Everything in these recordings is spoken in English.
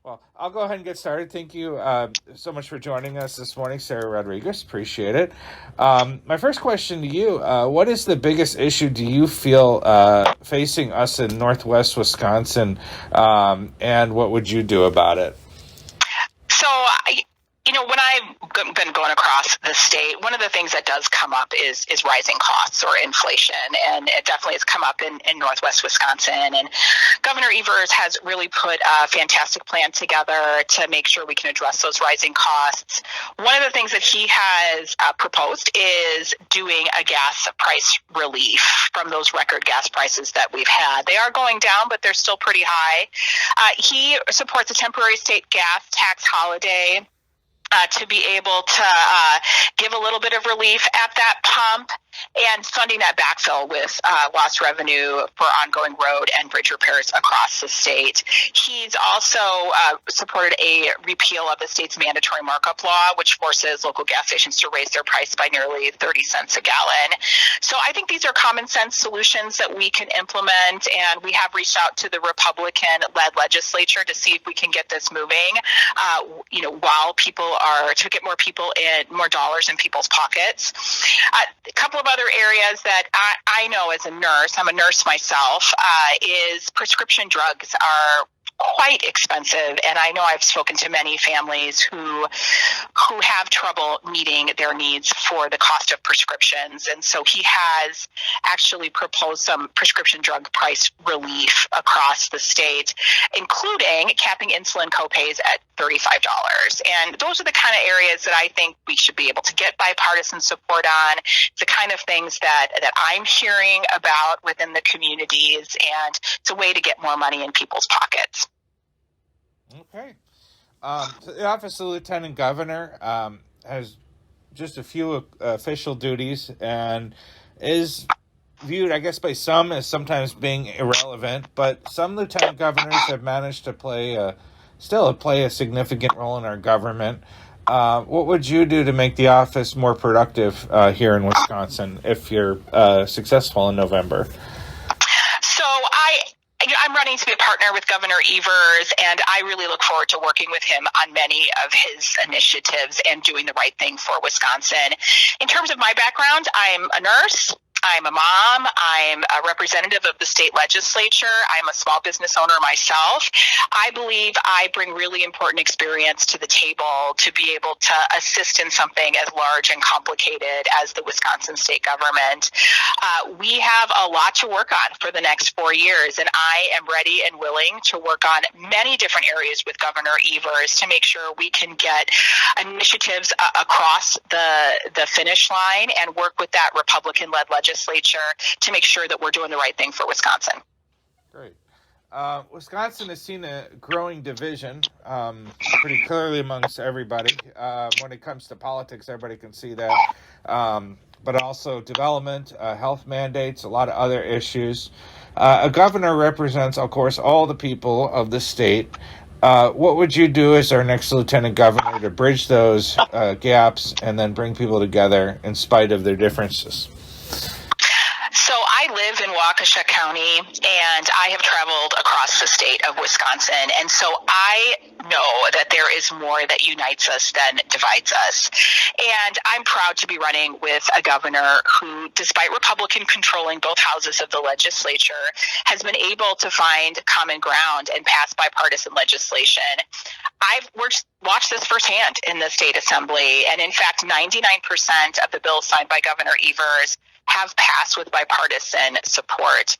Well, I'll go ahead and get started. Thank you so much for joining us this morning, Sarah Rodriguez. Appreciate it. My first question to you: what is the biggest issue do you feel facing us in Northwest Wisconsin, and what would you do about it? When I've been going across the state, one of the things that does come up is rising costs or inflation, and it definitely has come up in Northwest Wisconsin. And Governor Evers has really put a fantastic plan together to make sure we can address those rising costs. One of the things that he has proposed is doing a gas price relief from those record gas prices that we've had. They are going down, but they're still pretty high. He supports a temporary state gas tax holiday to be able to give a little bit of relief at that pump, and funding that backfill with lost revenue for ongoing road and bridge repairs across the state. He's also supported a repeal of the state's mandatory markup law, which forces local gas stations to raise their price by nearly 30 cents a gallon. So I think these are common sense solutions that we can implement, and we have reached out to the Republican-led legislature to see if we can get this moving, while people are, to get more people in, more dollars in people's pockets. A couple of other areas that I know as a nurse, I'm a nurse myself, is prescription drugs are quite expensive, and I know I've spoken to many families who have trouble meeting their needs for the cost of prescriptions. And so he has actually proposed some prescription drug price relief across the state, including capping insulin copays at $35. And those are the kind of areas that I think we should be able to get bipartisan support on. It's the kind of things that I'm hearing about within the communities, and it's a way to get more money in people's pockets. Okay. So the office of Lieutenant Governor has just a few official duties and is viewed, I guess, by some as sometimes being irrelevant, but some lieutenant governors have managed to still play a significant role in our government. What would you do to make the office more productive here in Wisconsin if you're successful in November? I'm running to be a partner with Governor Evers, and I really look forward to working with him on many of his initiatives and doing the right thing for Wisconsin. In terms of my background, I'm a nurse. I'm a mom. I'm a representative of the state legislature. I'm a small business owner myself. I believe I bring really important experience to the table to be able to assist in something as large and complicated as the Wisconsin state government. We have a lot to work on for the next 4 years, and I am ready and willing to work on many different areas with Governor Evers to make sure we can get initiatives across the finish line and work with that Republican-led legislature to make sure that we're doing the right thing for Wisconsin. Great. Wisconsin has seen a growing division pretty clearly amongst everybody. When it comes to politics, everybody can see that. But also development, health mandates, a lot of other issues. A governor represents, of course, all the people of the state. What would you do as our next lieutenant governor to bridge those gaps and then bring people together in spite of their differences? So I live in Waukesha County, and I have traveled across the state of Wisconsin, and so I know that there is more that unites us than divides us. And I'm proud to be running with a governor who, despite Republican controlling both houses of the legislature, has been able to find common ground and pass bipartisan legislation. I've watched this firsthand in the state assembly, and in fact, 99% of the bills signed by Governor Evers have passed with bipartisan support.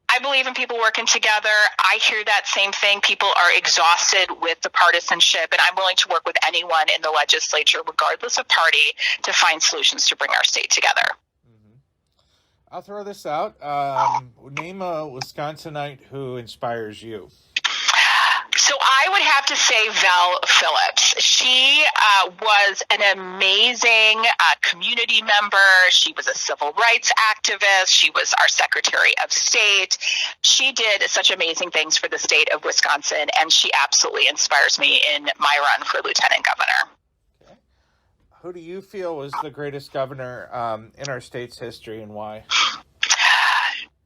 I believe in people working together. I hear that same thing. People are exhausted with the partisanship, and I'm willing to work with anyone in the legislature, regardless of party, to find solutions to bring our state together. Mm-hmm. I'll throw this out. Name a Wisconsinite who inspires you. So I would have to say Val Phillips. She was an amazing community member. She was a civil rights activist. She was our Secretary of State. She did such amazing things for the state of Wisconsin, and she absolutely inspires me in my run for lieutenant governor. Okay. Who do you feel was the greatest governor in our state's history, and why?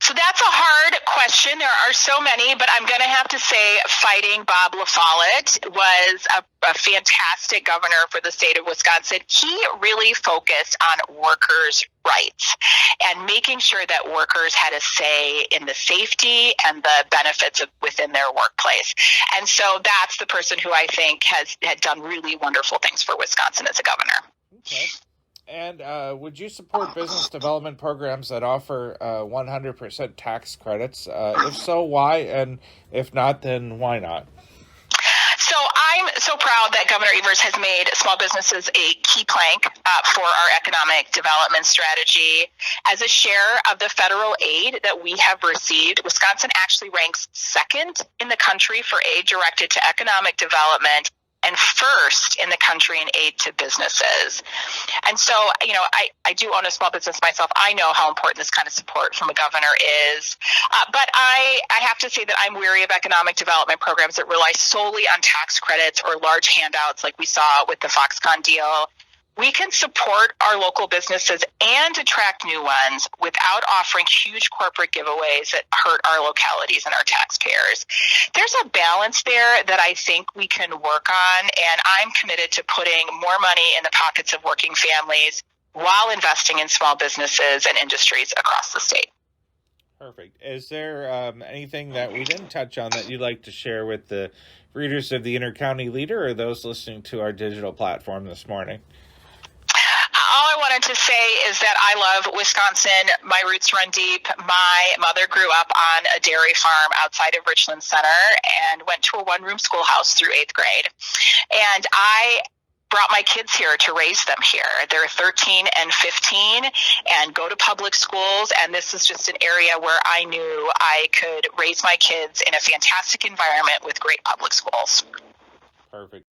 So That's a hard question. There are so many, but I'm going to have to say fighting Bob LaFollette was a fantastic governor for the state of Wisconsin. He really focused on workers' rights and making sure that workers had a say in the safety and the benefits within their workplace. And so that's the person who I think had done really wonderful things for Wisconsin as a governor. Okay. And would you support business development programs that offer 100% tax credits? If so, why? And if not, then why not? So I'm so proud that Governor Evers has made small businesses a key plank for our economic development strategy. As a share of the federal aid that we have received, Wisconsin actually ranks second in the country for aid directed to economic development and first in the country in aid to businesses. And so, I do own a small business myself. I know how important this kind of support from a governor is. But I have to say that I'm weary of economic development programs that rely solely on tax credits or large handouts like we saw with the Foxconn deal. We can support our local businesses and attract new ones without offering huge corporate giveaways that hurt our localities and our taxpayers. There's a balance there that I think we can work on, and I'm committed to putting more money in the pockets of working families while investing in small businesses and industries across the state. Perfect. Is there anything that we didn't touch on that you'd like to share with the readers of the Intercounty Leader or those listening to our digital platform this morning? All I wanted to say is that I love Wisconsin. My roots run deep. My mother grew up on a dairy farm outside of Richland Center and went to a one-room schoolhouse through 8th grade. And I brought my kids here to raise them here. They're 13 and 15 and go to public schools. And this is just an area where I knew I could raise my kids in a fantastic environment with great public schools. Perfect.